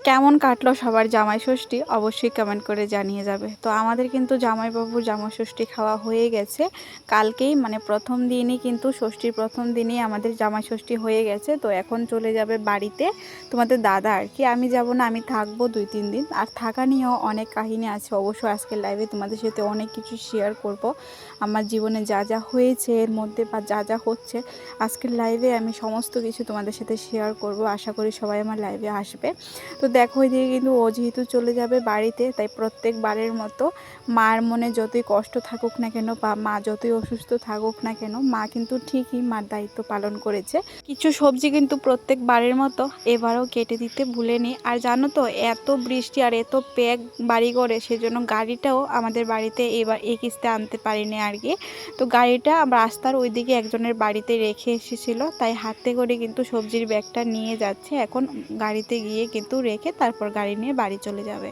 কেমন কাটলো সবার জামাই ষষ্ঠী অবশ্যই কমেন্ট করে জানিয়ে যাবে। তো আমাদের কিন্তু জামাইবাবুর জামাই ষষ্ঠী খাওয়া হয়ে গেছে কালকেই, মানে প্রথম দিনই কিন্তু ষষ্ঠীর প্রথম দিনই আমাদের জামাই ষষ্ঠী হয়ে গেছে। তো এখন চলে যাবে বাড়িতে তোমাদের দাদা আর কি, আমি যাব না, আমি থাকবো 2-3 দিন। আর থাকা নিয়েও অনেক কাহিনী আছে, অবশ্যই আজকের লাইভে তোমাদের সাথে অনেক কিছু শেয়ার করব। আমার জীবনে যা যা হয়েছে এর মধ্যে বা যা যা হচ্ছে আজকের লাইভে আমি সমস্ত কিছু তোমাদের সাথে শেয়ার করব। আশা করি সবাই আমার লাইভে আসবে। তো দেখো ওইদিকে কিন্তু ও যেহেতু চলে যাবে বাড়িতে, তাই প্রত্যেকবারের মতো মার মনে যতই কষ্ট থাকুক না কেন বা মা যতই অসুস্থ থাকুক না কেন, মা কিন্তু ঠিকই মার দায়িত্ব পালন করেছে। কিছু সবজি কিন্তু প্রত্যেকবারের মতো এবারও কেটে দিতে ভুলেনি। আর জানো তো, এত বৃষ্টি আর এত প্যাক বাড়ি করে, সেজন্য গাড়িটাও আমাদের বাড়িতে এবার এই কিস্তে আনতে পারিনি আর কি। তো গাড়িটা রাস্তার ওইদিকে একজনের বাড়িতে রেখে এসেছিল, তাই হাতে করে কিন্তু সবজির ব্যাগটা নিয়ে যাচ্ছে। এখন গাড়িতে গিয়ে কিন্তু রেখে তারপর গাড়ি নিয়ে বাড়ি চলে যাবে।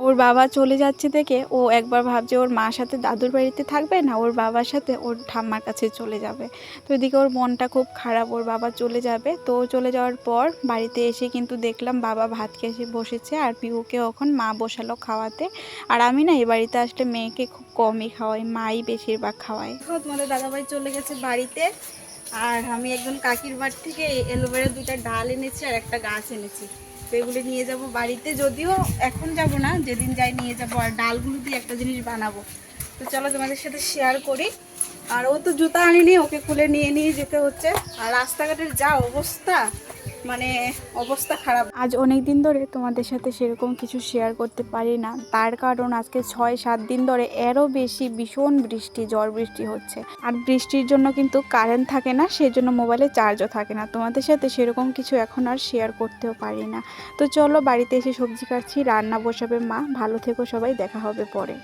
ওর বাবা চলে যাচ্ছে দেখে ও একবার ভাবছে ওর মার সাথে দাদুর বাড়িতে থাকবে না, ওর বাবার সাথে ওর ঠাম্মার কাছে চলে যাবে। তো এদিকে ওর মনটা খুব খারাপ, ওর বাবা চলে যাবে। তো চলে যাওয়ার পর বাড়িতে এসে কিন্তু দেখলাম বাবা ভাত খেয়ে এসে বসেছে, আর পিউকে এখন মা বসালো খাওয়াতে। আর আমি না এই বাড়িতে আসলে মেয়েকে খুব কমই খাওয়াই, মাই বেশিরভাগ খাওয়াই। তোমাদের দাদাভাই চলে গেছে বাড়িতে, আর আমি একজন কাকির বাড়ি থেকে এলোভেরা 2টা ডাল এনেছি আর একটা গাছ এনেছি। তো এগুলো নিয়ে যাব বাড়িতে, যদিও এখন যাব না, যেদিন যাই নিয়ে যাব। আর ডালগুলো দিয়ে একটা জিনিস বানাবো। তো চলো তোমাদের সাথে শেয়ার করি। আর ও তো জুতা আনিনি, ওকে খুলে নিয়ে নিয়ে যেতে হচ্ছে। আর রাস্তাঘাটের যা অবস্থা, মানে অবস্থা খারাপ। আজ অনেক দিন ধরে তোমাদের সাথে সেরকম কিছু শেয়ার করতে পারি না, তার কারণ আজকে 6-7 দিন ধরে এরও বেশি ভীষণ বৃষ্টি, ঝড় বৃষ্টি হচ্ছে। আর বৃষ্টির জন্য কিন্তু কারেন্ট থাকে না, সেজন্য মোবাইলে চার্জও থাকে না। তোমাদের সাথে সেরকম কিছু এখন আর শেয়ার করতেও পারি না। তো চলো বাড়িতে এসে সবজি কাটছি, রান্না বসাবে মা। ভালো থেকো সবাই, দেখা হবে পরে।